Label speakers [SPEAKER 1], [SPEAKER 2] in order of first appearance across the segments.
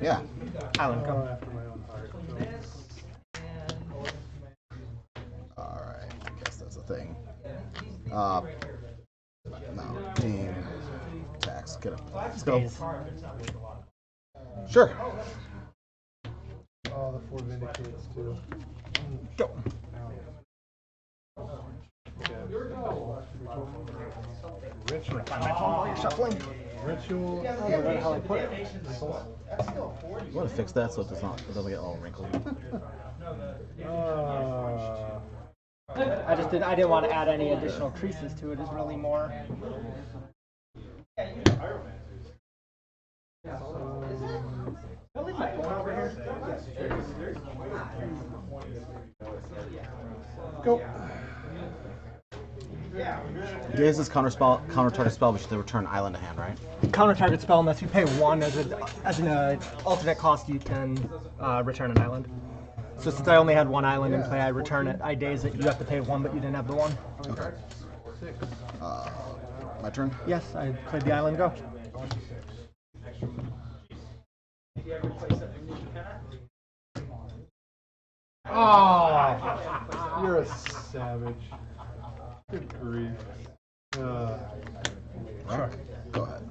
[SPEAKER 1] Yeah.
[SPEAKER 2] Island, come.
[SPEAKER 3] After my own heart.
[SPEAKER 1] Alright, I guess that's a thing. No, team. Tax. Get him. Let's go. Sure.
[SPEAKER 3] Oh, the 4 Vindicates too.
[SPEAKER 2] Go.
[SPEAKER 3] Ritual.
[SPEAKER 2] Find my phone while you're shuffling.
[SPEAKER 3] Ritual. I forgot how I put it.
[SPEAKER 1] You want to fix that so it doesn't get all wrinkled.
[SPEAKER 2] I didn't want to add any additional creases to it. It's really more. I'll leave my phone over here.
[SPEAKER 3] Go.
[SPEAKER 1] Gaze is counter target spell, but you have to return island to hand, right?
[SPEAKER 2] Counter target spell unless you pay 1 as an alternate cost. You can return an island. So since I only had 1 island in play, I return it. I daze it. You have to pay 1, but you didn't have the 1.
[SPEAKER 1] Okay. My turn?
[SPEAKER 2] Yes, I played the island. Go.
[SPEAKER 3] Oh, you're a savage. Good grief.
[SPEAKER 1] Sure. Go ahead.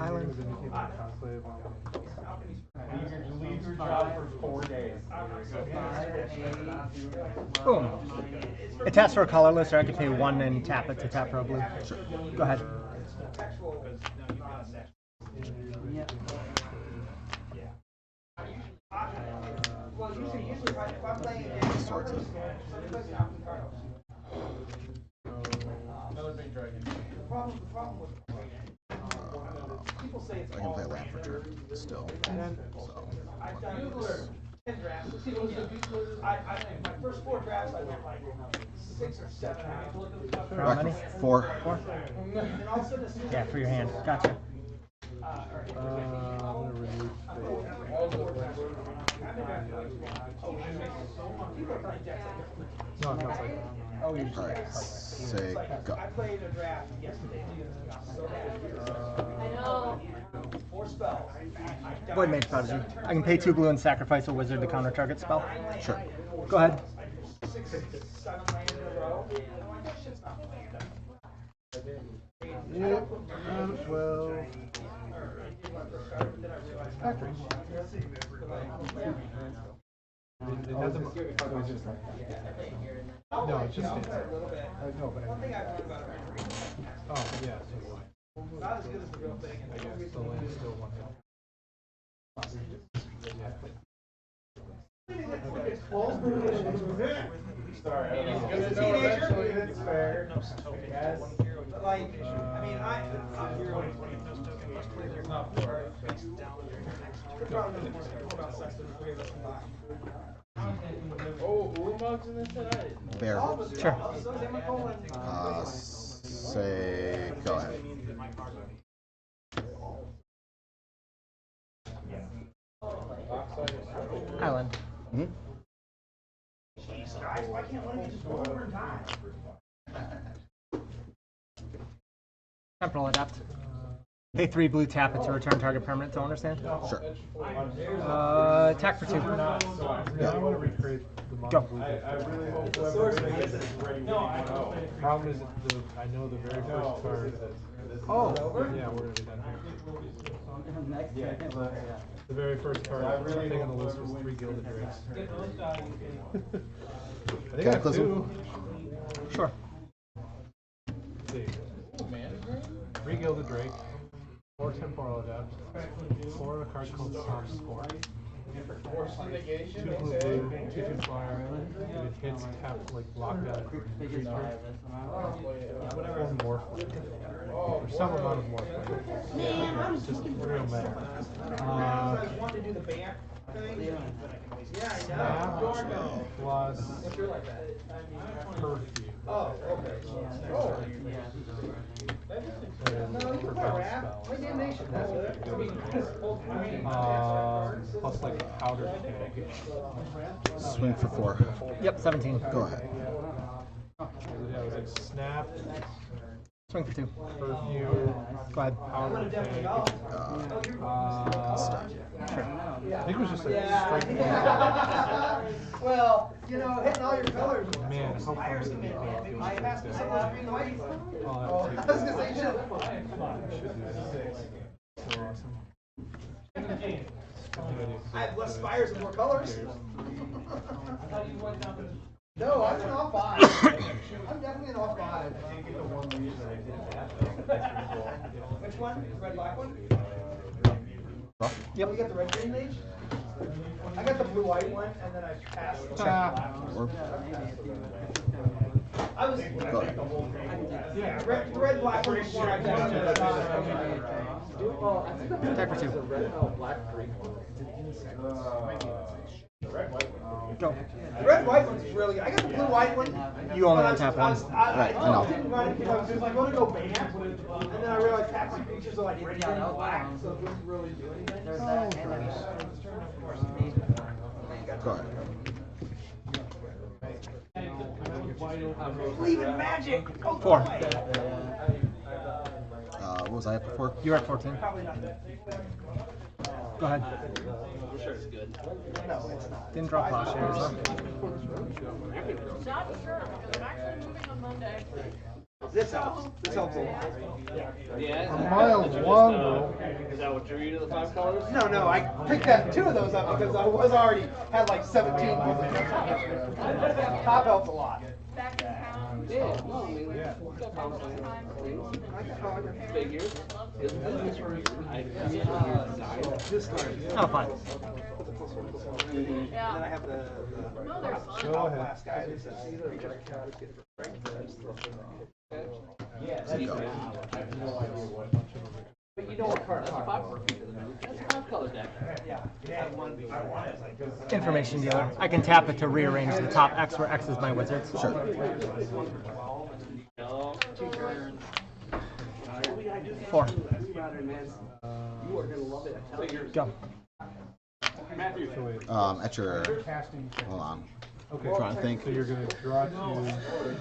[SPEAKER 2] Island.
[SPEAKER 4] Leave your job for 4 days.
[SPEAKER 2] Boom. It taps for a colorless, or I can pay 1 and tap it to tap for a blue.
[SPEAKER 1] Sure.
[SPEAKER 2] Go ahead.
[SPEAKER 1] Sorts it. I can play land for turn still. So.
[SPEAKER 4] I've done 10 drafts. My first 4 drafts, I went like 6 or 7. I have to look at the
[SPEAKER 2] How many?
[SPEAKER 1] 4.
[SPEAKER 2] 4?
[SPEAKER 4] And all of a sudden,
[SPEAKER 2] Yeah, for your hand. Gotcha.
[SPEAKER 3] I'm gonna remove No, I'm not like
[SPEAKER 1] Alright, say go.
[SPEAKER 4] I played a draft yesterday. So bad. 4 spells.
[SPEAKER 2] Void Mage Prodigy. I can pay 2 blue and sacrifice a wizard to counter target spell.
[SPEAKER 1] Sure.
[SPEAKER 2] Go ahead.
[SPEAKER 4] 6, 7 lands in a row. I'm like, that shit's not playing.
[SPEAKER 3] Yep. 12. Factory. It has a. No, it's just. No, but
[SPEAKER 4] One thing I've learned about it.
[SPEAKER 3] Oh, yeah, so do I.
[SPEAKER 4] Not as good as the real thing.
[SPEAKER 3] I guess the land is still 1 hit.
[SPEAKER 4] Sorry, I don't know. As a teenager, it's fair. Yes. But like, I mean, I'm here.
[SPEAKER 5] Oh, Urumov's in this set?
[SPEAKER 1] Bear.
[SPEAKER 2] Sure.
[SPEAKER 1] Say go ahead.
[SPEAKER 2] Island.
[SPEAKER 1] Mm-hmm.
[SPEAKER 4] Guys, why can't one of you just go over and die?
[SPEAKER 2] Temporal Adapt. Pay 3 blue, tap it to return target permanent to owner's hand.
[SPEAKER 1] Sure.
[SPEAKER 2] Attack for 2.
[SPEAKER 3] Yeah, I want to recreate the
[SPEAKER 2] Go.
[SPEAKER 3] Mono Blue deck.
[SPEAKER 5] I really hope whoever gets this is ready.
[SPEAKER 3] Problem is, I know the very first card.
[SPEAKER 2] Oh.
[SPEAKER 3] Yeah, we're gonna be done here. The very first card I think on the list was 3 Gilded Drakes. I think I have 2.
[SPEAKER 2] Sure.
[SPEAKER 3] Let's see. 3 Gilded Drake, 4 Temporal Adapt, 4 a card called Soft Score. 2 blue blue, 2/2 flyer. If it hits, tap like lockdown creature. 1 morph. Or some amount of morph. It's just real meta.
[SPEAKER 4] Want to do the band thing?
[SPEAKER 3] Snap plus perfume.
[SPEAKER 4] Oh, okay.
[SPEAKER 3] Plus like powder keg.
[SPEAKER 1] Swing for 4.
[SPEAKER 2] Yep, 17.
[SPEAKER 1] Go ahead.
[SPEAKER 3] Yeah, it was like snap,
[SPEAKER 2] Swing for 2.
[SPEAKER 3] Perfume.
[SPEAKER 2] Go ahead.
[SPEAKER 3] Power tank.
[SPEAKER 2] Sure.
[SPEAKER 3] I think it was just a straight one.
[SPEAKER 4] Well, you know, hitting all your colors.
[SPEAKER 3] Man, how fun
[SPEAKER 4] Fires
[SPEAKER 3] would
[SPEAKER 4] come
[SPEAKER 3] it be
[SPEAKER 4] in,
[SPEAKER 3] to
[SPEAKER 4] man.
[SPEAKER 3] go
[SPEAKER 4] Maybe
[SPEAKER 3] with
[SPEAKER 4] I passed
[SPEAKER 3] that?
[SPEAKER 4] some of those green lights.
[SPEAKER 3] Oh,
[SPEAKER 4] I was gonna say, you should.
[SPEAKER 3] So awesome.
[SPEAKER 4] I have less fires and more colors. No, I'm an off 5. I'm definitely an off 5. Which one? The red black one?
[SPEAKER 2] Yep.
[SPEAKER 4] Oh, you got the red green mage? I got the blue white one, and then I passed the black one. I was yeah, red black one before I got
[SPEAKER 2] Attack for 2. Go.
[SPEAKER 4] The red white one's really. I got the blue white one.
[SPEAKER 2] You only
[SPEAKER 4] but
[SPEAKER 2] untap
[SPEAKER 4] I was-
[SPEAKER 2] one.
[SPEAKER 4] I
[SPEAKER 1] Right, I know.
[SPEAKER 4] didn't run it because I was just like, going to go bam, and then I realized half my creatures are like red and black, so it wouldn't really do anything.
[SPEAKER 1] Go ahead.
[SPEAKER 4] Believe in magic. Go
[SPEAKER 2] 4.
[SPEAKER 1] What was I up before?
[SPEAKER 2] You're at 14. Go ahead.
[SPEAKER 4] No, it's not.
[SPEAKER 2] Didn't draw plowshares, huh?
[SPEAKER 6] Not sure, because I'm actually moving on Monday.
[SPEAKER 4] This helps. This helps a lot.
[SPEAKER 3] A mile long though.
[SPEAKER 5] Is that what you're eating, the 5 colors?
[SPEAKER 4] No, no, I picked that 2 of those up because I was already had like 17. Top helps a lot.
[SPEAKER 6] Back in town.
[SPEAKER 5] Yeah, no, I mean,
[SPEAKER 3] Yeah.
[SPEAKER 6] Time things.
[SPEAKER 5] figures. Isn't this weird?
[SPEAKER 2] Oh, fine.
[SPEAKER 6] Yeah.
[SPEAKER 4] Then I have the
[SPEAKER 6] No, they're fun.
[SPEAKER 3] Go ahead.
[SPEAKER 4] last guy.
[SPEAKER 5] But you know what card? That's 5 That's a 5 color deck.
[SPEAKER 2] Information dealer. I can tap it to rearrange the top X where X is my wizards.
[SPEAKER 1] Sure.
[SPEAKER 5] No.
[SPEAKER 2] 4. Go.
[SPEAKER 5] Matthew.
[SPEAKER 3] So wait.
[SPEAKER 1] At your. Hold on.
[SPEAKER 3] Okay.
[SPEAKER 1] I'm trying to think.
[SPEAKER 3] So you're gonna draw 2,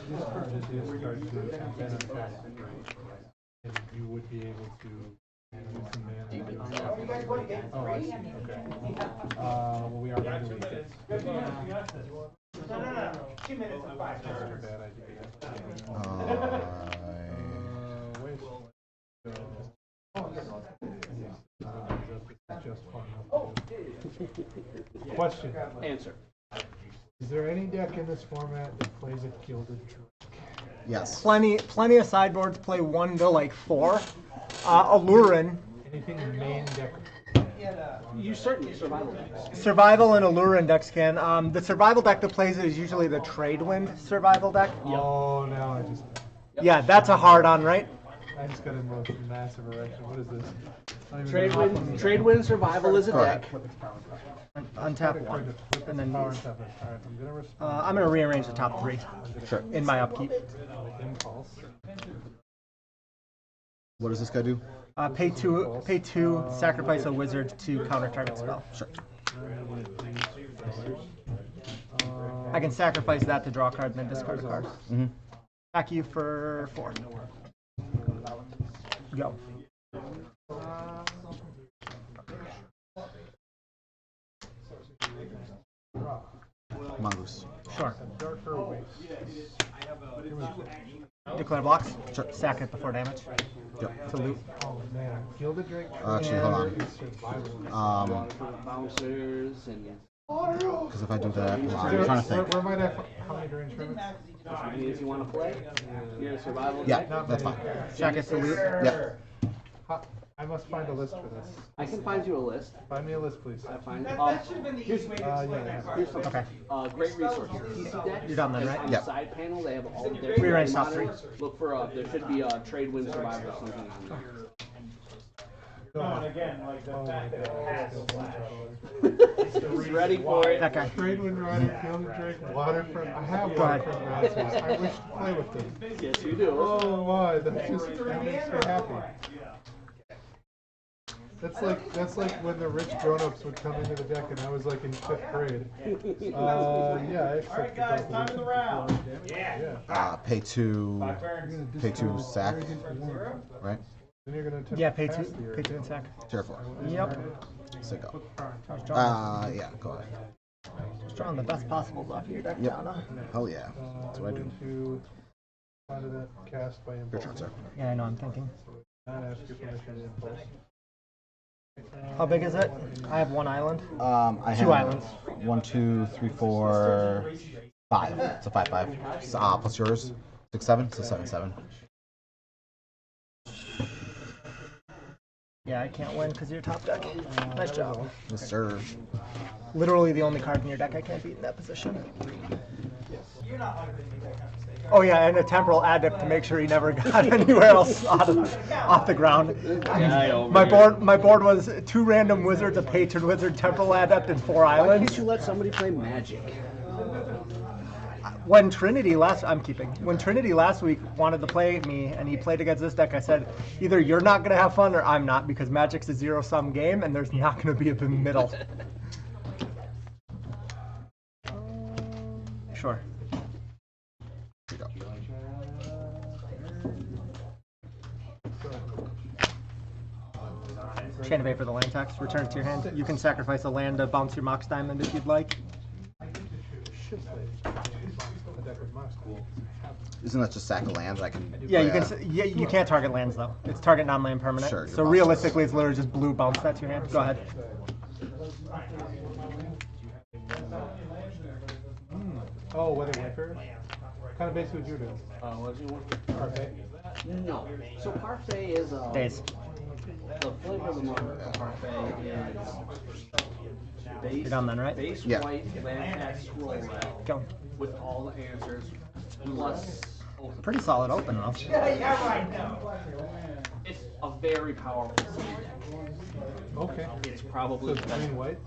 [SPEAKER 3] discard this card to and then attack. And you would be able to use some mana. Oh, I see. Okay. Well, we are going to leave it.
[SPEAKER 4] No. 2 minutes and 5
[SPEAKER 3] That's a
[SPEAKER 4] turns.
[SPEAKER 3] bad idea. Wait. Just fun. Question.
[SPEAKER 5] Answer.
[SPEAKER 3] Is there any deck in this format that plays a Gilded Drake?
[SPEAKER 1] Yes.
[SPEAKER 2] Plenty of sideboards play 1 to like 4. Allurin,
[SPEAKER 3] Anything main deck?
[SPEAKER 5] You certainly survival decks.
[SPEAKER 2] Survival and Allurin decks can. The survival deck that plays it is usually the Tradewind survival deck.
[SPEAKER 3] Oh, now
[SPEAKER 2] Yeah, that's a hard on, right?
[SPEAKER 3] I just got a massive erection. What is this?
[SPEAKER 5] Tradewind survival is a deck.
[SPEAKER 2] Untap 1. And then
[SPEAKER 3] Power and toughness. Alright, I'm gonna respond.
[SPEAKER 2] I'm going to rearrange the top 3
[SPEAKER 1] Sure.
[SPEAKER 2] in my upkeep.
[SPEAKER 3] Impulse.
[SPEAKER 1] What does this guy do?
[SPEAKER 2] Pay two, sacrifice a wizard to counter target spell.
[SPEAKER 1] Sure.
[SPEAKER 2] I can sacrifice that to draw a card and then discard a card.
[SPEAKER 1] Mm-hmm.
[SPEAKER 2] Back you for 4. Go.
[SPEAKER 1] Mongoose.
[SPEAKER 2] Sure.
[SPEAKER 3] Darker Waste.
[SPEAKER 2] Declare blocks.
[SPEAKER 1] Sure.
[SPEAKER 2] Sack it before damage.
[SPEAKER 1] Yep.
[SPEAKER 2] To loot.
[SPEAKER 3] Oh man, Gilded Drake.
[SPEAKER 1] Actually, hold on.
[SPEAKER 3] is survival.
[SPEAKER 5] Bouncers and
[SPEAKER 1] Because if I do that, hold on, I'm trying to think.
[SPEAKER 3] Where might I find how many drain shrimps?
[SPEAKER 5] which means you want to play. You're a survival
[SPEAKER 1] Yeah,
[SPEAKER 5] deck.
[SPEAKER 1] that's fine.
[SPEAKER 2] Sack it to loot.
[SPEAKER 1] Yep.
[SPEAKER 3] I must find a list for this.
[SPEAKER 5] I can find you a list.
[SPEAKER 3] Find me a list, please.
[SPEAKER 5] I find
[SPEAKER 4] That should have been the
[SPEAKER 5] here's,
[SPEAKER 4] easy way to
[SPEAKER 3] yeah,
[SPEAKER 4] explain
[SPEAKER 3] yeah.
[SPEAKER 4] that card.
[SPEAKER 5] here's something.
[SPEAKER 2] Okay.
[SPEAKER 5] Great resources. PC decks.
[SPEAKER 2] You're done then,
[SPEAKER 5] and
[SPEAKER 2] right?
[SPEAKER 5] On
[SPEAKER 1] Yep.
[SPEAKER 5] the side panel, they have all their
[SPEAKER 2] Rearrange top 3.
[SPEAKER 5] Look for there should be a Tradewind survival or something on there.
[SPEAKER 4] Again, like the fact that it has
[SPEAKER 5] He's ready for it.
[SPEAKER 2] That guy.
[SPEAKER 3] Tradewind Rider, Gilded Drake, Waterfront. I have
[SPEAKER 2] Go ahead.
[SPEAKER 3] Waterfront Rasmus. I wish to play with them.
[SPEAKER 5] Yes, you do.
[SPEAKER 3] Oh, why? That makes me happy. That's like when the rich grown-ups would come into the deck and I was like in 5th grade. Yeah, I accept
[SPEAKER 4] Alright guys, time of the round.
[SPEAKER 3] Yeah.
[SPEAKER 1] Pay two sack, right?
[SPEAKER 3] Then you're gonna attempt
[SPEAKER 2] Yeah,
[SPEAKER 3] to
[SPEAKER 2] pay
[SPEAKER 3] pass
[SPEAKER 2] two,
[SPEAKER 3] the
[SPEAKER 2] pay two and sack.
[SPEAKER 1] Tier 4.
[SPEAKER 2] Yep.
[SPEAKER 1] So go.
[SPEAKER 2] I was drawing,
[SPEAKER 1] Yeah, go ahead.
[SPEAKER 2] drawing the best possibles off your deck,
[SPEAKER 1] Yep.
[SPEAKER 2] Donna.
[SPEAKER 1] Hell yeah. That's what I do.
[SPEAKER 3] To find that cast by
[SPEAKER 1] Your
[SPEAKER 3] impulse.
[SPEAKER 1] turn, sir.
[SPEAKER 2] Yeah, I know. I'm thinking.
[SPEAKER 3] Not ask your permission to impulse.
[SPEAKER 2] How big is it? I have one island.
[SPEAKER 1] I have
[SPEAKER 2] Two islands.
[SPEAKER 1] 1, 2, 3, 4, 5. It's a 5/5. Plus yours 6, 7. It's a 7/7.
[SPEAKER 2] Yeah, I can't win because you're top deck. Nice job.
[SPEAKER 1] Yes, sir.
[SPEAKER 2] Literally the only card in your deck I can't beat in that position. Oh yeah, and a temporal adept to make sure he never got anywhere else off the ground. My board was 2 random wizards, a patron wizard, temporal adept, and 4
[SPEAKER 5] Why
[SPEAKER 2] islands.
[SPEAKER 5] can't you let somebody play Magic?
[SPEAKER 2] When Trinity last week wanted to play me and he played against this deck, I said, either you're not gonna have fun or I'm not, because Magic's a zero-sum game and there's not gonna be a middle. Sure.
[SPEAKER 1] Here you go.
[SPEAKER 2] Chain of 8 for the land tax. Return it to your hand. You can sacrifice a land to bounce your Mox Diamond if you'd like.
[SPEAKER 3] Should play a deck with Mox.
[SPEAKER 1] Isn't that just sack of lands? I can.
[SPEAKER 2] Yeah, you
[SPEAKER 1] play
[SPEAKER 2] can. Yeah, you can't target lands though. It's target non-land permanent.
[SPEAKER 1] Sure,
[SPEAKER 2] So
[SPEAKER 1] you're
[SPEAKER 2] realistically, it's literally just blue bounce that to your hand. Go ahead.
[SPEAKER 3] Oh, Weather Wayfarer? Kind of basically what you're doing.
[SPEAKER 5] What do you want?
[SPEAKER 3] Parfait.
[SPEAKER 5] No. So Parfait is
[SPEAKER 2] Days.
[SPEAKER 5] the flavor of the month of Parfait is base.
[SPEAKER 2] You're done then, right?
[SPEAKER 5] Base
[SPEAKER 1] Yeah.
[SPEAKER 5] white land tax scroll rack
[SPEAKER 2] Go.
[SPEAKER 5] with all the answers plus.
[SPEAKER 2] Pretty solid open though.
[SPEAKER 5] It's a very powerful seed deck.
[SPEAKER 3] Okay.
[SPEAKER 5] It's
[SPEAKER 3] So
[SPEAKER 5] probably
[SPEAKER 3] it's
[SPEAKER 5] the best.
[SPEAKER 3] green white?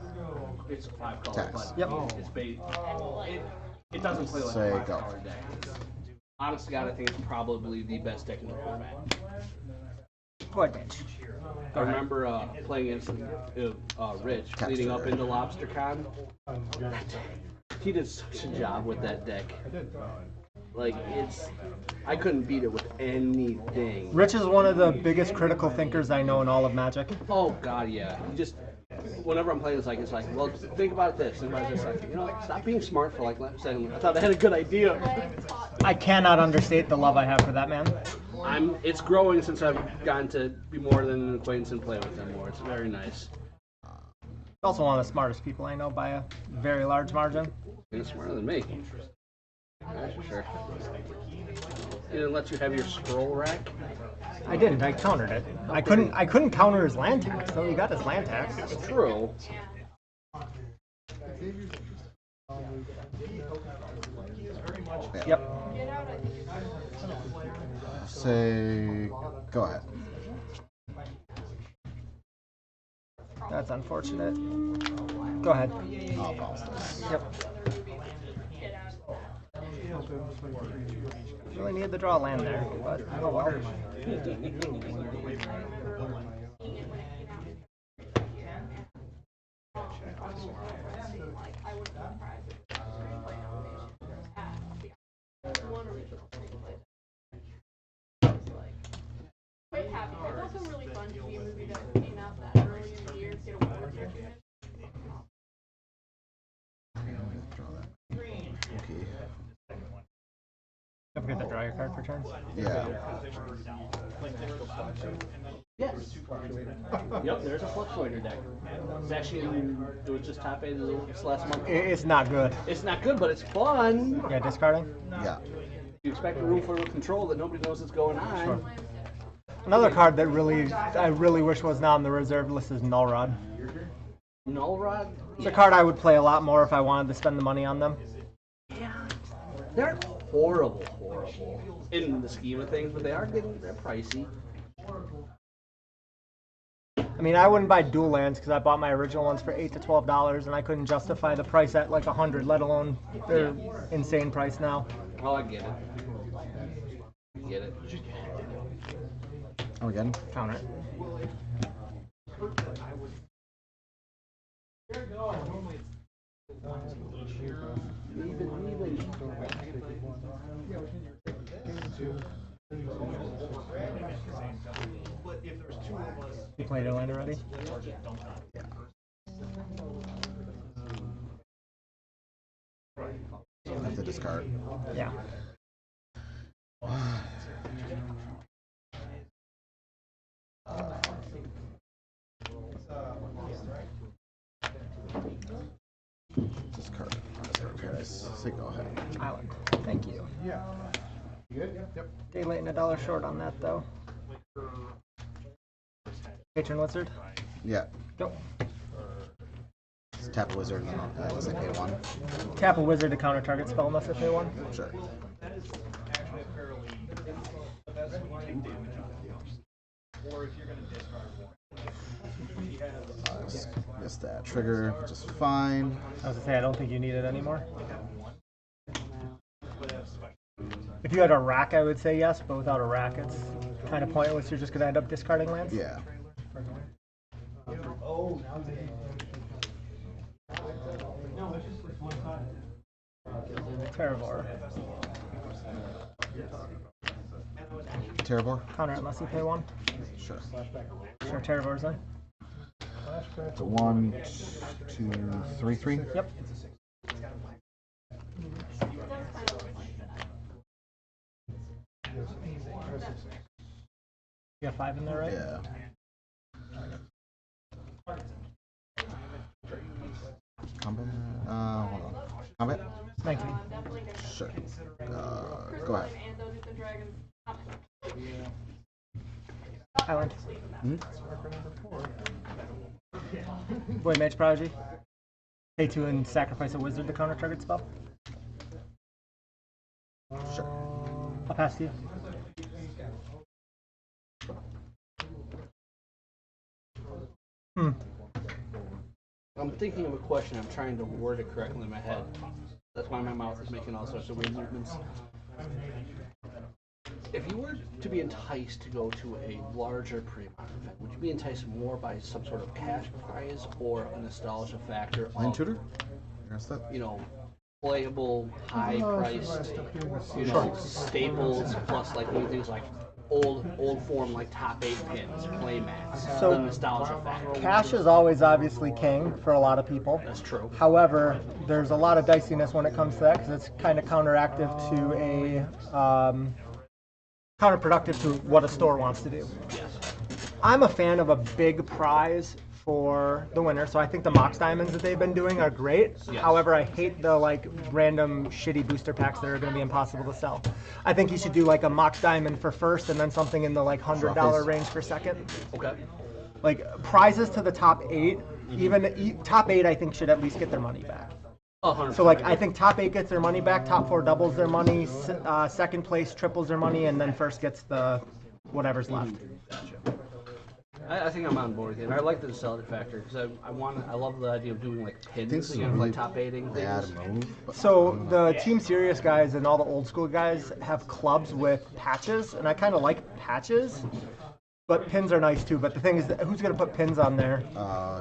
[SPEAKER 5] It's a 5 color,
[SPEAKER 1] Tax.
[SPEAKER 5] but
[SPEAKER 2] Yep.
[SPEAKER 5] it's base. It doesn't play like
[SPEAKER 1] Say
[SPEAKER 5] a 5
[SPEAKER 1] go.
[SPEAKER 5] color deck. Honest to God, I think it's probably the best deck in the format.
[SPEAKER 2] Go ahead, Mitch.
[SPEAKER 5] I remember playing against Rich
[SPEAKER 1] Capture.
[SPEAKER 5] leading up into LobsterCon.
[SPEAKER 3] On your
[SPEAKER 5] He did such a job with that deck.
[SPEAKER 3] I did.
[SPEAKER 5] Like I couldn't beat it with anything.
[SPEAKER 2] Rich is one of the biggest critical thinkers I know in all of Magic.
[SPEAKER 5] Oh God, yeah. He just whenever I'm playing, it's like, well, think about this. Think about this. Like, stop being smart for like a second. I thought I had a good idea.
[SPEAKER 2] I cannot understate the love I have for that man.
[SPEAKER 5] It's growing since I've gotten to be more than an acquaintance and play with him more. It's very nice.
[SPEAKER 2] He's also one of the smartest people I know by a very large margin.
[SPEAKER 5] He's smarter than me. That's for sure. He didn't let you have your scroll rack.
[SPEAKER 2] I didn't. I countered it. I couldn't counter his land tax, so he got his land tax.
[SPEAKER 5] True.
[SPEAKER 2] Yep.
[SPEAKER 1] Say go ahead.
[SPEAKER 2] That's unfortunate. Go ahead.
[SPEAKER 1] I'll bounce this.
[SPEAKER 2] Yep. Really needed to draw a land there, but oh well.
[SPEAKER 6] Quite happy. It's also really fun to be a movie that came out that early in the year to get a award for it.
[SPEAKER 1] Okay.
[SPEAKER 2] Don't forget to draw your card for turn.
[SPEAKER 1] Yeah.
[SPEAKER 5] Yes. Yep, there's a fluctuator deck. It's actually it was just top 8 this last month.
[SPEAKER 2] It's not good.
[SPEAKER 5] It's not good, but it's fun.
[SPEAKER 2] Yeah, discarding.
[SPEAKER 1] Yeah.
[SPEAKER 5] You expect a room full of control that nobody knows what's going on.
[SPEAKER 2] Sure. Another card that I really wish was not on the reserve list is Null Rod.
[SPEAKER 5] Null Rod?
[SPEAKER 2] It's a card I would play a lot more if I wanted to spend the money on them.
[SPEAKER 5] Yeah. They're horrible in the scheme of things, but they're pricey.
[SPEAKER 2] I mean, I wouldn't buy dual lands because I bought my original ones for $8 to $12, and I couldn't justify the price at like $100, let alone their insane price now.
[SPEAKER 5] Oh, I get it. I get it.
[SPEAKER 1] Oh, again.
[SPEAKER 2] Counter it. You played your land already?
[SPEAKER 1] Yeah. I have to discard.
[SPEAKER 2] Yeah.
[SPEAKER 1] Discard. Paradise. Say go ahead.
[SPEAKER 2] Island. Thank you.
[SPEAKER 3] Yeah. You good? Yep.
[SPEAKER 2] Day late and $1 short on that though. Patron Wizard.
[SPEAKER 1] Yeah.
[SPEAKER 2] Go.
[SPEAKER 1] Just tap a wizard and then unless I pay 1.
[SPEAKER 2] Tap a wizard to counter target spell unless I pay 1.
[SPEAKER 1] Sure. Missed that trigger, which is fine.
[SPEAKER 2] I was gonna say I don't think you need it anymore. If you had a rack, I would say yes, but without a rack, it's kind of pointless. You're just gonna end up discarding lands.
[SPEAKER 1] Yeah.
[SPEAKER 2] Terravor.
[SPEAKER 1] Terravor?
[SPEAKER 2] Counter it unless you pay 1.
[SPEAKER 1] Sure.
[SPEAKER 2] Sure, Terravor's in.
[SPEAKER 1] So 1, 2, 3, 3.
[SPEAKER 2] Yep. You got 5 in there, right?
[SPEAKER 1] Yeah. Combat? Hold on. Combat?
[SPEAKER 2] 19.
[SPEAKER 1] Sure. Go ahead.
[SPEAKER 2] Island.
[SPEAKER 1] Hmm?
[SPEAKER 2] Void Mage Prodigy. Pay 2 and sacrifice a wizard to counter target spell.
[SPEAKER 1] Sure.
[SPEAKER 2] I'll pass to you.
[SPEAKER 5] I'm thinking of a question. I'm trying to word it correctly in my head. That's why my mouth is making all sorts of weird movements. If you were to be enticed to go to a larger pre-modern event, would you be enticed more by some sort of cash prize or a nostalgia factor?
[SPEAKER 1] Land
[SPEAKER 5] of,
[SPEAKER 1] tutor? Address that?
[SPEAKER 5] you know, playable, high-priced, you know, staples plus like new things like old form like top 8 pins, play mats,
[SPEAKER 2] So-
[SPEAKER 5] the nostalgia factor.
[SPEAKER 2] Cash is always obviously king for a lot of people.
[SPEAKER 5] That's true.
[SPEAKER 2] However, there's a lot of diciness when it comes to that because it's kind of counteractive to a counterproductive to what a store wants to do.
[SPEAKER 5] Yes.
[SPEAKER 2] I'm a fan of a big prize for the winner, so I think the Mox Diamonds that they've been doing are great.
[SPEAKER 5] Yes.
[SPEAKER 2] However, I hate the like random shitty booster packs that are going to be impossible to sell. I think you should do like a Mox Diamond for first and then something in the like $100
[SPEAKER 1] Trophies.
[SPEAKER 2] range for second.
[SPEAKER 5] Okay.
[SPEAKER 2] Like prizes to the top 8, even top 8 I think should at least get their money back.
[SPEAKER 5] 100%.
[SPEAKER 2] So like I think top 8 gets their money back, top 4 doubles their money, second place triples their money, and then first gets the whatever's left.
[SPEAKER 5] I think I'm on board with you. And I like the nostalgia factor because I love the idea of doing like pins,
[SPEAKER 1] Things
[SPEAKER 5] you know, like
[SPEAKER 1] really
[SPEAKER 5] top 8ing
[SPEAKER 1] Bad
[SPEAKER 5] things.
[SPEAKER 1] move. But
[SPEAKER 2] So the Team Serious guys and all the old school guys have clubs with patches, and I kind of like patches, but pins are nice too. But the thing is, that who's going to put pins on there?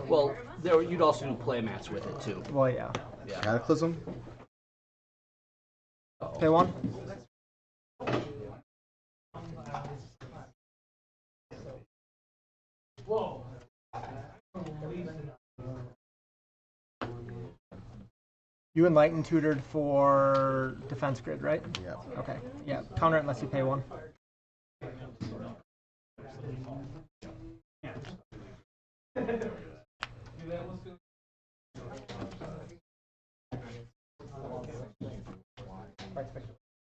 [SPEAKER 5] Well, there you'd also do play mats with it too.
[SPEAKER 2] Well, yeah.
[SPEAKER 1] Cataclysm?
[SPEAKER 2] Pay 1. You Enlighten tutored for Defense Grid, right?
[SPEAKER 1] Yeah.
[SPEAKER 2] Okay. Yeah. Counter it unless you pay 1.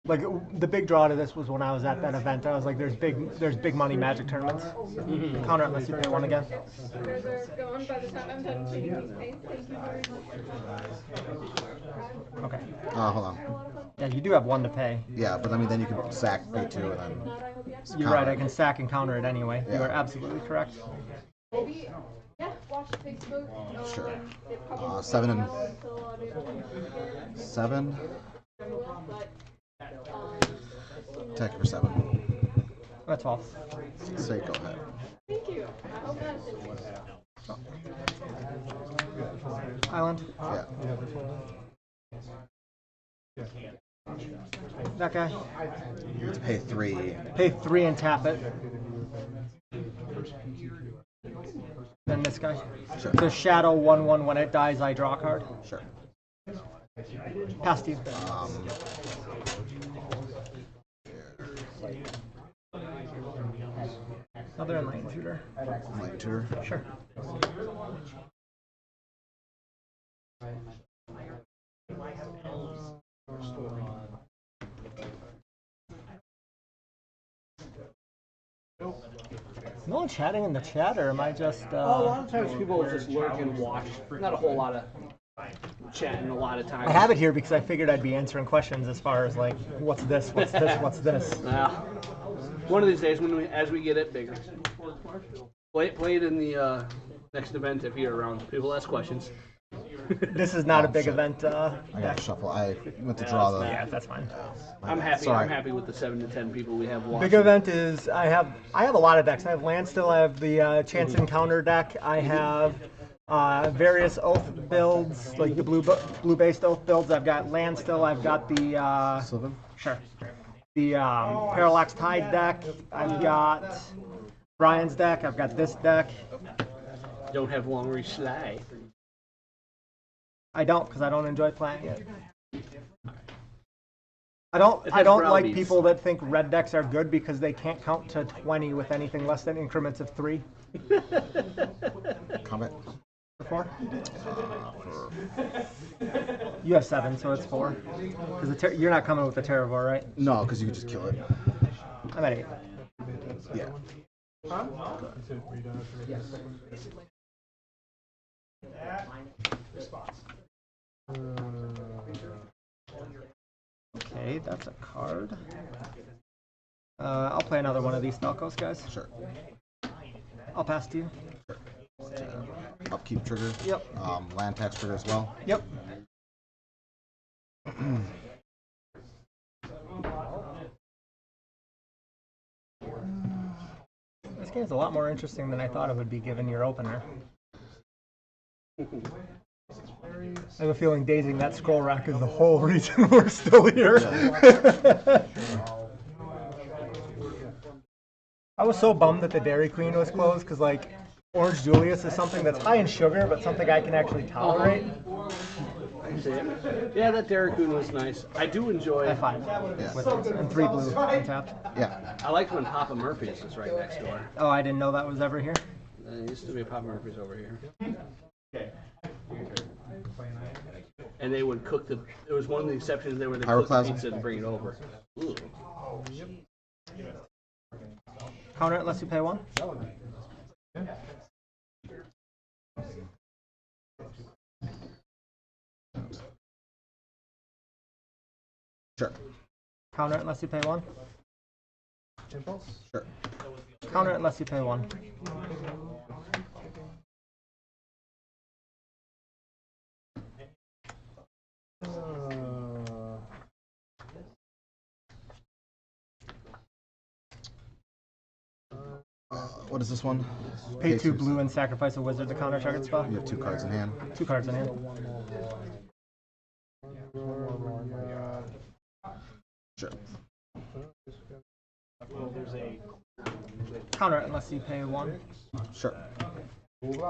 [SPEAKER 2] Like the big draw to this was when I was at that event. I was like, "There's big money Magic tournaments. Counter it unless you pay 1 again."
[SPEAKER 6] Those are gone by the time I'm done cleaning these paints. Thank you very much.
[SPEAKER 2] Okay.
[SPEAKER 1] Hold on.
[SPEAKER 2] Yeah, you do have 1 to pay.
[SPEAKER 1] Yeah, but I mean, then you can sack pay 2 and then.
[SPEAKER 2] You're right. I can sack and counter it anyway. You
[SPEAKER 1] Yeah.
[SPEAKER 2] are absolutely correct.
[SPEAKER 6] Maybe, yeah, watch Facebook.
[SPEAKER 1] Sure.
[SPEAKER 6] It probably
[SPEAKER 1] 7 and
[SPEAKER 6] until I do it again.
[SPEAKER 1] 7.
[SPEAKER 6] But,
[SPEAKER 1] Attack for 7.
[SPEAKER 2] That's all.
[SPEAKER 1] Say go ahead.
[SPEAKER 6] thank you. I hope that's interesting.
[SPEAKER 2] Island.
[SPEAKER 1] Yeah.
[SPEAKER 2] That guy.
[SPEAKER 1] You have to pay 3.
[SPEAKER 2] Pay 3 and tap it. Then this guy.
[SPEAKER 1] Sure.
[SPEAKER 2] So shadow 1/1. When it dies, I draw a card.
[SPEAKER 1] Sure.
[SPEAKER 2] Pass to you. Another enlightened tutor.
[SPEAKER 1] Enlightened tutor.
[SPEAKER 2] Sure. No one chatting in the chat, or am I just?
[SPEAKER 5] A lot of times people just lurk and watch. Not a whole lot of chatting. A lot of times.
[SPEAKER 2] I have it here because I figured I'd be answering questions as far as like, what's this, what's this, what's this.
[SPEAKER 5] One of these days, as we get it bigger, play it in the next event if you're around. People ask questions.
[SPEAKER 2] This is not a big event.
[SPEAKER 1] I got to shuffle. I went to draw the.
[SPEAKER 2] Yeah, that's fine.
[SPEAKER 5] I'm happy.
[SPEAKER 1] Sorry.
[SPEAKER 5] I'm happy with the 7 to 10 people we have watching.
[SPEAKER 2] Big event is I have a lot of decks. I have land still. I have the chance encounter deck. I have various oath builds, like the blue based oath builds. I've got land still. I've got the
[SPEAKER 1] Sylvan?
[SPEAKER 2] sure the Parallax Tide deck. I've got Brian's deck. I've got this deck.
[SPEAKER 5] Don't have long reach Sly.
[SPEAKER 2] I don't, because I don't enjoy playing it. I don't
[SPEAKER 5] has
[SPEAKER 2] like
[SPEAKER 5] brownies.
[SPEAKER 2] people that think red decks are good because they can't count to 20 with anything less than increments of 3.
[SPEAKER 1] Combat?
[SPEAKER 2] 4? You have 7, so it's 4. Because you're not coming with the Terravor, right?
[SPEAKER 1] No, because you could just kill it.
[SPEAKER 2] I'm at 8.
[SPEAKER 1] Yeah.
[SPEAKER 2] Okay, that's a card. I'll play another one of these Falcos, guys.
[SPEAKER 1] Sure.
[SPEAKER 2] I'll pass to you.
[SPEAKER 1] Upkeep trigger.
[SPEAKER 2] Yep.
[SPEAKER 1] Land tax trigger as well.
[SPEAKER 2] Yep. This game's a lot more interesting than I thought it would be given your opener. I have a feeling dazing that scroll rack is the whole reason we're still here. I was so bummed that the Dairy Queen was closed because, like, Orange Julius is something that's high in sugar, but something I can actually tolerate.
[SPEAKER 5] I see it. Yeah, that Terrageddon was nice. I do enjoy.
[SPEAKER 2] At 5.
[SPEAKER 1] Yeah.
[SPEAKER 2] With it. And 3 blue untapped.
[SPEAKER 1] Yeah.
[SPEAKER 5] I liked when Papa Murphy's was right next door.
[SPEAKER 2] Oh, I didn't know that was ever here.
[SPEAKER 5] There used to be a Papa Murphy's over here. And they would cook the. It was one of the exceptions. They were the cook the
[SPEAKER 1] Pyroclasm?
[SPEAKER 5] pizza and bring it over. Ooh.
[SPEAKER 2] Counter it unless you pay 1.
[SPEAKER 1] Sure.
[SPEAKER 2] Counter it unless you pay 1.
[SPEAKER 3] Impulse?
[SPEAKER 1] Sure.
[SPEAKER 2] Counter it unless you pay 1.
[SPEAKER 1] What is this one?
[SPEAKER 2] Pay 2 blue and sacrifice a wizard to counter target spell.
[SPEAKER 1] You have 2 cards in hand.
[SPEAKER 2] 2 cards in hand.
[SPEAKER 1] Sure.
[SPEAKER 2] Counter it unless you pay 1.
[SPEAKER 1] Sure.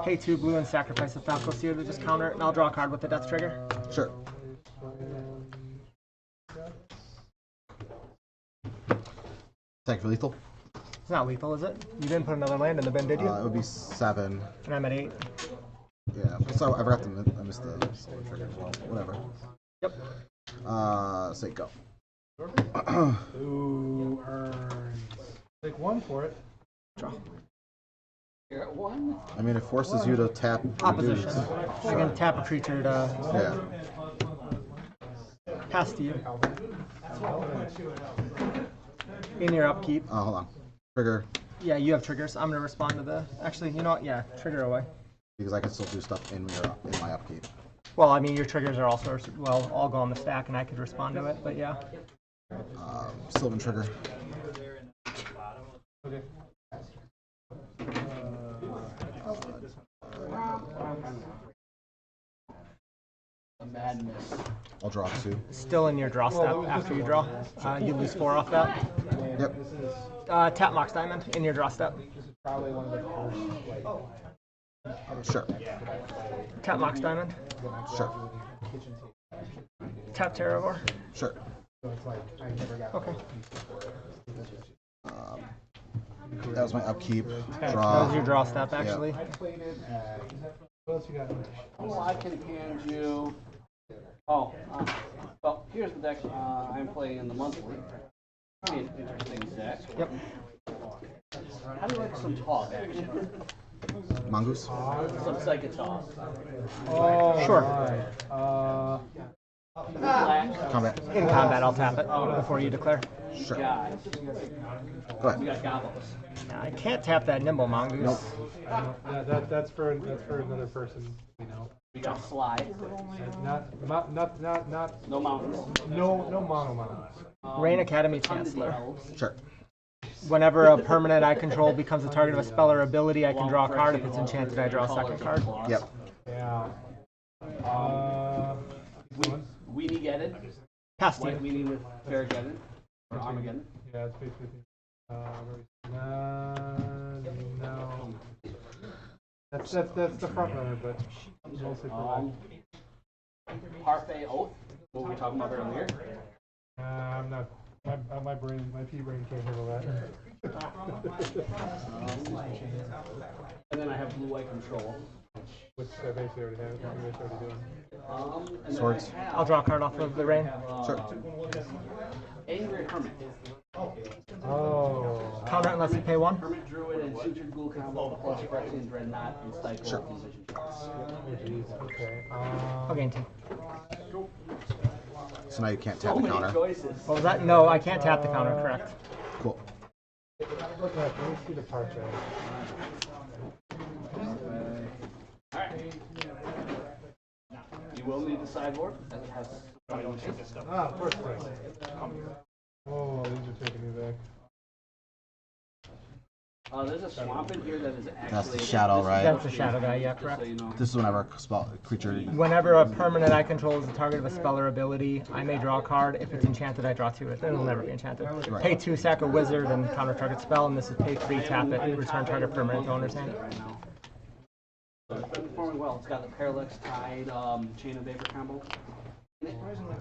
[SPEAKER 2] Pay 2 blue and sacrifice a Falco Seer to just counter it, and I'll draw a card with the death trigger.
[SPEAKER 1] Sure. Attack for lethal.
[SPEAKER 2] It's not lethal, is it? You didn't put another land in the bin, did you?
[SPEAKER 1] It would be 7.
[SPEAKER 2] And I'm at 8.
[SPEAKER 1] Yeah. So I forgot to. I missed the silver trigger as well. Whatever.
[SPEAKER 2] Yep.
[SPEAKER 1] Say go.
[SPEAKER 3] Ooh, earn. Take 1 for it.
[SPEAKER 2] Draw.
[SPEAKER 5] You're at 1.
[SPEAKER 1] I mean, it forces you to tap your
[SPEAKER 2] Opposition.
[SPEAKER 1] dudes.
[SPEAKER 2] I can tap a creature to
[SPEAKER 1] Yeah.
[SPEAKER 2] pass to you. In your upkeep.
[SPEAKER 1] Hold on. Trigger,
[SPEAKER 2] Yeah, you have triggers. I'm going to respond to the... Actually, you know what? Yeah, trigger away.
[SPEAKER 1] because I can still do stuff in my upkeep.
[SPEAKER 2] Well, I mean, your triggers are all sorts... Well, all go on the stack, and I could respond to it, but yeah.
[SPEAKER 1] Sylvan trigger.
[SPEAKER 3] Okay.
[SPEAKER 5] Madness.
[SPEAKER 1] I'll draw 2.
[SPEAKER 2] Still in your draw step after you draw. You lose 4 off that.
[SPEAKER 1] Yep.
[SPEAKER 2] Tap Mox Diamond in your draw step.
[SPEAKER 1] Sure.
[SPEAKER 2] Tap Mox Diamond.
[SPEAKER 1] Sure.
[SPEAKER 2] Tap Terrageddon.
[SPEAKER 1] Sure.
[SPEAKER 2] Okay.
[SPEAKER 1] That was my upkeep.
[SPEAKER 2] Okay.
[SPEAKER 1] Draw.
[SPEAKER 2] That was your draw step, actually.
[SPEAKER 3] What else you got?
[SPEAKER 5] Oh, I can hand you. Oh, well, here's the deck I'm playing in the monthly. Pretty interesting deck.
[SPEAKER 2] Yep.
[SPEAKER 5] How do you like some talk, actually?
[SPEAKER 1] Mongoose.
[SPEAKER 5] Some psychic talk.
[SPEAKER 3] Oh,
[SPEAKER 2] Sure.
[SPEAKER 5] Black
[SPEAKER 1] Combat.
[SPEAKER 2] In combat, I'll tap it before you declare.
[SPEAKER 1] Sure.
[SPEAKER 5] guys.
[SPEAKER 1] Go
[SPEAKER 5] We
[SPEAKER 1] ahead.
[SPEAKER 5] got gobos.
[SPEAKER 2] I can't tap that Nimble Mongoose.
[SPEAKER 1] Nope.
[SPEAKER 3] That's for another person. You know.
[SPEAKER 5] We got slide.
[SPEAKER 3] Not
[SPEAKER 5] No mountains.
[SPEAKER 3] no mono.
[SPEAKER 2] Rain Academy
[SPEAKER 5] Come to the
[SPEAKER 2] Chancellor.
[SPEAKER 5] elves.
[SPEAKER 1] Sure.
[SPEAKER 2] Whenever a permanent I control becomes the target of a spell or ability, I can draw a card. If it's enchanted, I draw a second card.
[SPEAKER 1] Yep.
[SPEAKER 3] Yeah.
[SPEAKER 5] Weenie-geddon.
[SPEAKER 2] Pass to
[SPEAKER 5] White
[SPEAKER 2] you.
[SPEAKER 5] weenie with Terrageddon. Or Armageddon.
[SPEAKER 3] Yeah, it's 50. No. That's the front runner, but mostly for mine.
[SPEAKER 5] Parfait Oath. What we were talking about earlier.
[SPEAKER 3] I'm not. My pea brain can't handle that.
[SPEAKER 5] And then I have blue-white control.
[SPEAKER 3] Which I basically already have. What you guys already doing?
[SPEAKER 5] And then
[SPEAKER 1] Swords.
[SPEAKER 5] I have,
[SPEAKER 2] I'll draw a card off of the rain.
[SPEAKER 1] Sure.
[SPEAKER 5] Angry Hermit.
[SPEAKER 3] Oh.
[SPEAKER 2] Counter it unless you pay 1.
[SPEAKER 5] Hermit Druid and Sutured Ghoul combo plus Phyrexian Dreadnought and Stifle
[SPEAKER 1] Sure.
[SPEAKER 5] Vision checks.
[SPEAKER 3] Oh, jeez. Okay.
[SPEAKER 2] I'll gain 2.
[SPEAKER 1] So now you can't tap
[SPEAKER 5] So
[SPEAKER 1] the
[SPEAKER 5] many
[SPEAKER 1] counter.
[SPEAKER 5] choices.
[SPEAKER 2] What was that? No, I can't tap the counter, correct.
[SPEAKER 1] Cool.
[SPEAKER 3] Let me see the part there.
[SPEAKER 5] Alright. You will need the sideboard as it has
[SPEAKER 3] Ah, of course. Oh, these are taking me back.
[SPEAKER 5] there's a swamp in here that is actually
[SPEAKER 1] That's the shadow, right?
[SPEAKER 2] That's the shadow guy, yeah,
[SPEAKER 5] Just
[SPEAKER 2] correct.
[SPEAKER 5] so you know.
[SPEAKER 1] This is whenever a creature.
[SPEAKER 2] Whenever a permanent I control is the target of a spell or ability, I may draw a card. If it's enchanted, I draw 2. It'll never be enchanted.
[SPEAKER 1] Right.
[SPEAKER 2] Pay 2, sack a wizard, and counter target spell, and this is pay 3, tap it, return target permanent to owner's hand.
[SPEAKER 5] Right now. So it's been performing well. It's got the Parallax Tide Chain of Vapor combo.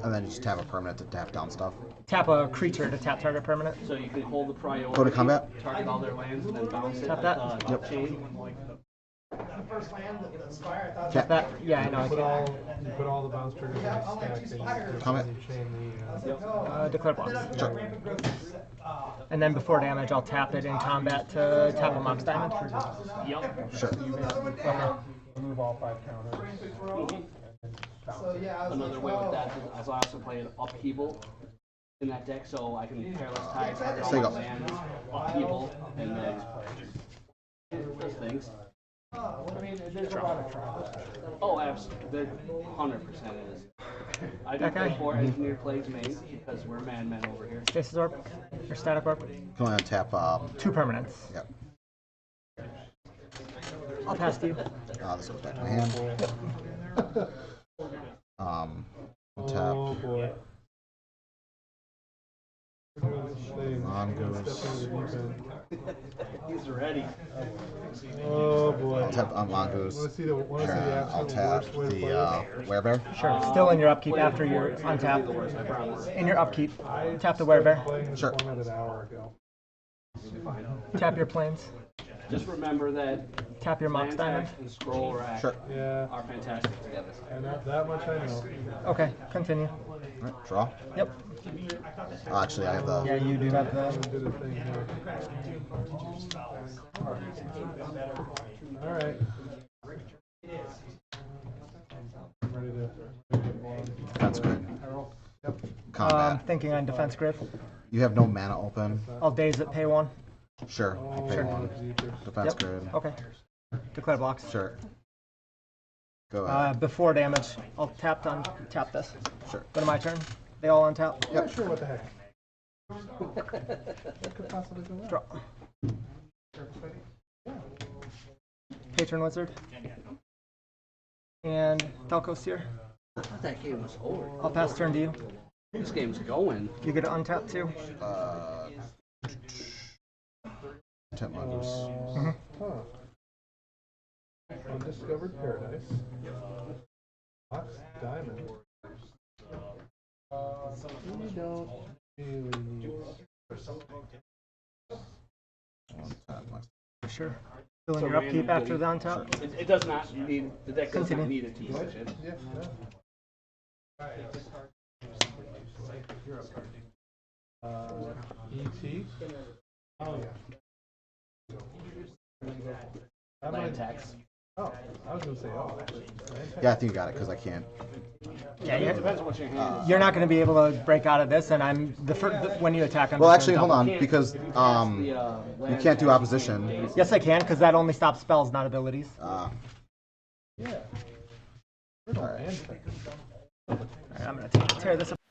[SPEAKER 1] And then you just tap a permanent to tap down stuff.
[SPEAKER 2] Tap a creature to tap target permanent.
[SPEAKER 5] So you can hold the priority.
[SPEAKER 1] Go to combat.
[SPEAKER 5] Target all their lands and then bounce it
[SPEAKER 2] Tap
[SPEAKER 5] with
[SPEAKER 2] that.
[SPEAKER 5] the
[SPEAKER 1] Yep.
[SPEAKER 5] chain.
[SPEAKER 4] The first land, the Spire, I thought.
[SPEAKER 1] Tap.
[SPEAKER 2] That, yeah, I know. I
[SPEAKER 3] You
[SPEAKER 2] can't.
[SPEAKER 3] put all the bounce triggers in a stack, and
[SPEAKER 1] Comment.
[SPEAKER 3] you chain the.
[SPEAKER 2] Declare blocks.
[SPEAKER 1] Sure.
[SPEAKER 2] And then before damage, I'll tap it in combat to tap a Mox Diamond.
[SPEAKER 5] Yep.
[SPEAKER 1] Sure.
[SPEAKER 3] Remove all 5 counters.
[SPEAKER 4] So, yeah, I was
[SPEAKER 5] Another
[SPEAKER 4] like,
[SPEAKER 5] way with
[SPEAKER 4] oh.
[SPEAKER 5] that is I also play an upheaval in that deck, so I can Parallax Tide, target all
[SPEAKER 1] There you
[SPEAKER 5] my
[SPEAKER 1] go.
[SPEAKER 5] lands, upheaval, and then those things.
[SPEAKER 3] I mean, there's a lot of trials.
[SPEAKER 5] Oh, absolutely. 100% it is. I do
[SPEAKER 2] Okay.
[SPEAKER 5] play 4 Engineered Plagues main because we're man-men over here.
[SPEAKER 2] Stasis Orb, or Static Orb.
[SPEAKER 1] Can only untap.
[SPEAKER 2] 2 permanents.
[SPEAKER 1] Yep.
[SPEAKER 2] I'll pass to you.
[SPEAKER 1] This goes back to my hand. Untap.
[SPEAKER 3] Oh boy.
[SPEAKER 1] Mongoose.
[SPEAKER 5] He's ready.
[SPEAKER 3] Oh boy.
[SPEAKER 1] I'll tap Mongoose.
[SPEAKER 3] Want to see the
[SPEAKER 1] And I'll tap
[SPEAKER 3] worst way to play
[SPEAKER 1] the Werebear.
[SPEAKER 2] Sure. Still in your upkeep after your untap. In your upkeep, tap the Werebear.
[SPEAKER 3] Playing this
[SPEAKER 1] Sure.
[SPEAKER 3] format an hour ago.
[SPEAKER 2] Tap your planes.
[SPEAKER 5] Just remember that
[SPEAKER 2] Tap your Mox
[SPEAKER 5] land
[SPEAKER 2] Diamond.
[SPEAKER 5] tax and scroll rack
[SPEAKER 1] Sure.
[SPEAKER 3] Yeah,
[SPEAKER 5] are fantastic together.
[SPEAKER 3] and that much I know.
[SPEAKER 2] Okay, continue.
[SPEAKER 1] Alright, draw.
[SPEAKER 2] Yep.
[SPEAKER 1] Actually, I have the.
[SPEAKER 2] Yeah, you do have the.
[SPEAKER 3] Do the thing here. All right. I'm ready to go on.
[SPEAKER 1] Defense grid.
[SPEAKER 3] Yep.
[SPEAKER 1] Combat.
[SPEAKER 2] Thinking on defense grid.
[SPEAKER 1] You have no mana open.
[SPEAKER 2] I'll daze it, pay 1.
[SPEAKER 1] Sure. I'll pay
[SPEAKER 3] Oh,
[SPEAKER 1] 1.
[SPEAKER 3] Zephyrus.
[SPEAKER 1] Defense
[SPEAKER 2] Yep.
[SPEAKER 1] grid.
[SPEAKER 2] Okay. Declare blocks.
[SPEAKER 1] Sure. Go ahead.
[SPEAKER 2] Before damage, I'll tap this.
[SPEAKER 1] Sure.
[SPEAKER 2] Go to my turn. They all untap.
[SPEAKER 3] I'm not sure what the heck. What could possibly go wrong?
[SPEAKER 2] Draw. Patron Wizard. And Delco Seer.
[SPEAKER 5] I thought that game was over.
[SPEAKER 2] I'll pass turn to you.
[SPEAKER 5] This game's going.
[SPEAKER 2] You get to untap too.
[SPEAKER 1] Tap mongoose.
[SPEAKER 3] Undiscovered Paradise. Fox Diamond. We don't really need.
[SPEAKER 2] For sure. Filling your upkeep after the untap.
[SPEAKER 5] It does not need, the deck does not
[SPEAKER 2] Continue.
[SPEAKER 5] need it to use it.
[SPEAKER 3] Yeah, E.T. Oh, yeah.
[SPEAKER 5] Land tax.
[SPEAKER 3] Oh, I was going to say, oh.
[SPEAKER 1] Yeah, I think you got it because I can't.
[SPEAKER 2] Yeah,
[SPEAKER 5] It depends on what your hand is.
[SPEAKER 2] you're not going to be able to break out of this, and I'm when you attack.
[SPEAKER 1] Well, actually, hold on, because you can't do opposition.
[SPEAKER 2] Yes, I can, because that only stops spells, not abilities.
[SPEAKER 3] Yeah.
[SPEAKER 1] All right.
[SPEAKER 2] All right, I'm going to tear this apart.